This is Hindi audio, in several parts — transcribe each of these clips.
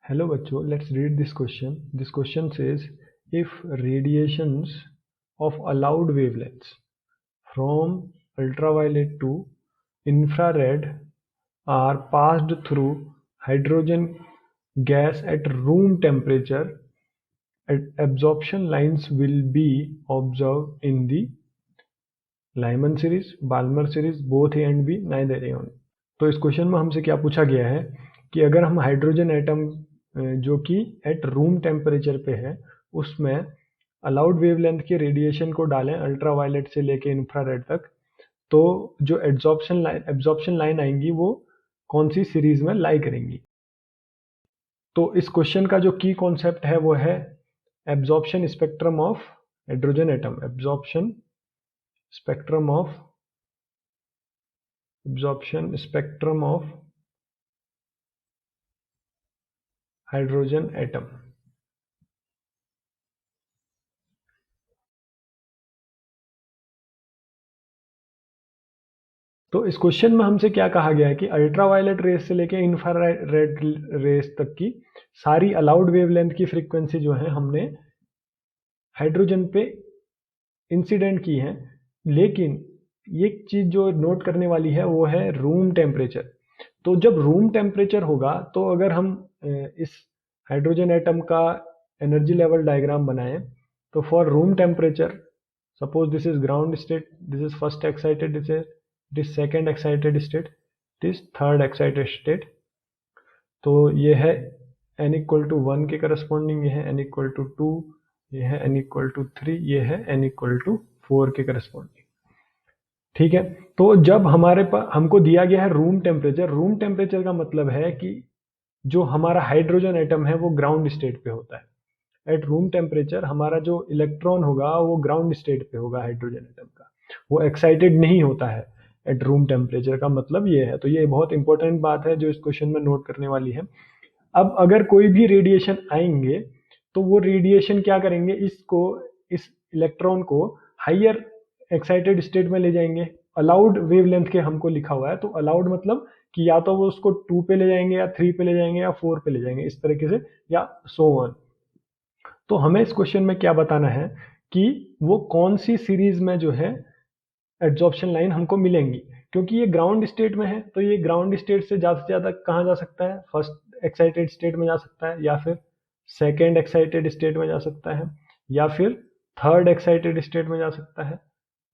Hello बच्चों, let's read this question. This question says, if radiations of allowed wavelengths from ultraviolet to infrared are passed through hydrogen gas at room temperature, absorption lines will be observed in the Lyman series, Balmer series, both A and B, neither A and B. तो इस क्वेश्चन में हमसे क्या पूछा गया है कि अगर हम हाइड्रोजन एटम जो कि एट रूम टेम्परेचर पे है उसमें अलाउड वेवलेंथ के रेडिएशन को डालें अल्ट्रावायलेट से लेके इंफ्रारेड तक, तो जो एब्जॉर्प्शन लाइन आएंगी वो कौन सी सीरीज में लाई करेंगी। तो इस क्वेश्चन का जो की कॉन्सेप्ट है वो है absorption spectrum of hydrogen atom, absorption spectrum of hydrogen atom. तो इस क्वेश्चन में हमसे क्या कहा गया है कि अल्ट्रावायलेट रेस से लेके इंफ्रारेड रेस तक की सारी अलाउड वेवलेंथ की फ्रीक्वेंसी जो है हमने हाइड्रोजन पे इंसिडेंट की है, लेकिन ये चीज जो नोट करने वाली है वो है रूम टेम्परेचर। तो जब रूम टेम्परेचर होगा तो अगर हम इस हाइड्रोजन एटम का एनर्जी लेवल डायग्राम बनाएं तो for room temperature, suppose this is ground state, this is first excited state, this second excited state, this third excited state. तो ये है n इक्वल टू 1 के करस्पॉन्डिंग, ये है n इक्वल टू 2, ये है n इक्वल टू 3, ये है n इक्वल टू 4 के करस्पॉन्डिंग। ठीक है, तो जब हमारे पास हमको दिया गया है रूम टेम्परेचर, रूम टेम्परेचर का मतलब है कि जो हमारा हाइड्रोजन एटम है वो ग्राउंड स्टेट पे होता है। एट रूम टेम्परेचर हमारा जो इलेक्ट्रॉन होगा वो ग्राउंड स्टेट पे होगा हाइड्रोजन एटम का, वो एक्साइटेड नहीं होता है एट रूम टेम्परेचर का मतलब ये है। तो ये बहुत इंपॉर्टेंट बात है जो इस क्वेश्चन में नोट करने वाली है। अब अगर कोई भी रेडिएशन आएंगे तो वो रेडिएशन क्या करेंगे, इस इलेक्ट्रॉन को हाइयर एक्साइटेड स्टेट में ले जाएंगे। अलाउड वेवलेंथ के हमको लिखा हुआ है, तो अलाउड मतलब कि या तो वो उसको 2 पे ले जाएंगे या 3 पे ले जाएंगे या 4 पे ले जाएंगे, इस तरीके से, या सो ऑन। तो हमें इस क्वेश्चन में क्या बताना है कि वो कौन सी सीरीज में जो है एब्जॉर्प्शन लाइन हमको मिलेंगी। क्योंकि ये ग्राउंड स्टेट में है तो ये ग्राउंड स्टेट से ज़्यादा कहाँ जा सकता है, फर्स्ट एक्साइटेड स्टेट में जा सकता है, या फिर सेकेंड एक्साइटेड स्टेट में जा सकता है, या फिर थर्ड एक्साइटेड स्टेट में जा सकता है,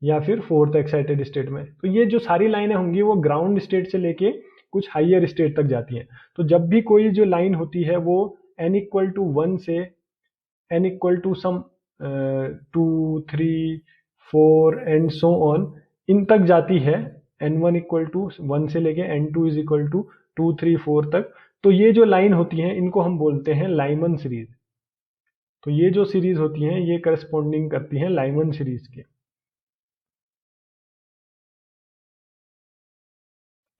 या फिर फोर्थ एक्साइटेड स्टेट में। तो ये जो सारी लाइनें होंगी वो ग्राउंड स्टेट से लेके कुछ हाइयर स्टेट तक जाती हैं। तो जब भी कोई जो लाइन होती है वो n इक्वल टू 1 से n equal to some 2 3 4 and so on n तक जाती है, n1 इक्वल टू 1 से लेके n2 इज इक्वल टू 2 3 4 तक, तो ये जो लाइन होती हैं इनको हम बोलते हैं लाइमन सीरीज। तो ये जो सीरीज होती हैं ये करस्पॉन्डिंग करती हैं लाइमन सीरीज के।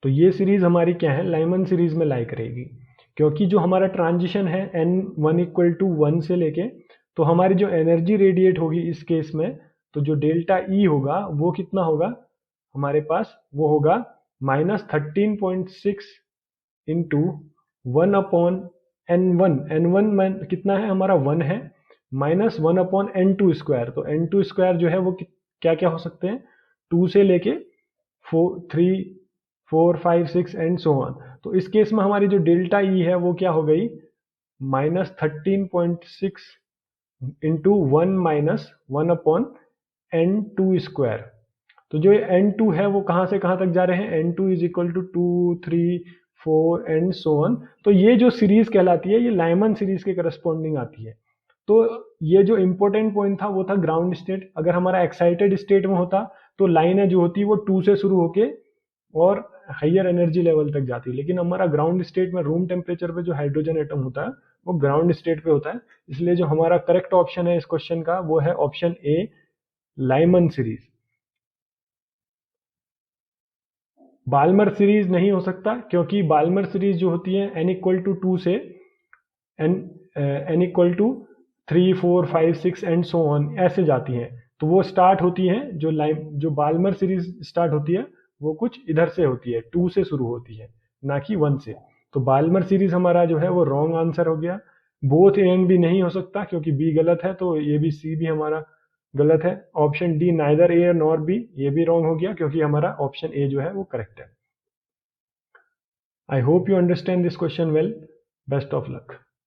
तो ये सीरीज हमारी क्या है, लाइमन सीरीज में लाई करेगी। क्योंकि जो हमारा ट्रांजिशन है n1 इक्वल टू 1 से लेके, तो हमारी जो एनर्जी रेडिएट होगी इस केस में, तो जो डेल्टा ई होगा वो कितना होगा हमारे पास, वो होगा -13.6 इंटू 1 अपॉन n1, n1 में कितना है हमारा 1 है, -1 अपॉन n2 स्क्वायर। तो n2 स्क्वायर जो है वो क्या क्या हो सकते हैं, 2 से लेके 3 4 5 6 एंड सो ऑन। तो इस केस में हमारी जो डेल्टा ई है वो क्या हो गई, -13.6 इंटू 1 अपॉन n2 स्क्वायर। तो जो n2 है वो कहाँ से कहाँ तक जा रहे हैं, n2 is equal to 2 3 4 and so on. तो ये जो सीरीज कहलाती है ये लाइमन सीरीज के करस्पॉन्डिंग आती है। तो ये जो इंपॉर्टेंट पॉइंट था वो था ग्राउंड स्टेट। अगर हमारा एक्साइटेड स्टेट में होता तो लाइनें जो होती वो 2 से शुरू होके और हाइयर एनर्जी लेवल तक जाती है, लेकिन हमारा ग्राउंड स्टेट में रूम टेम्परेचर पे जो हाइड्रोजन एटम होता है वो ग्राउंड स्टेट पे होता है। इसलिए जो हमारा करेक्ट ऑप्शन है इस क्वेश्चन का वो है option A, Lyman series. Balmer series नहीं हो सकता, क्योंकि बाल्मर सीरीज जो होती है n इक्वल टू 2 से n equal to 3 4 5 6 and so on ऐसे जाती हैं। तो वो स्टार्ट होती हैं, जो बाल्मर सीरीज स्टार्ट होती है वो कुछ इधर से होती है, 2 से शुरू होती है, ना कि 1 से। तो बाल्मर सीरीज हमारा जो है वो रॉन्ग आंसर हो गया। बोथ ए एंड बी नहीं हो सकता क्योंकि बी गलत है, तो ये भी सी भी हमारा गलत है। Option D neither A nor be, ये भी रॉन्ग हो गया क्योंकि हमारा ऑप्शन ए जो है वो करेक्ट है। I hope you understand this question well. Best of luck.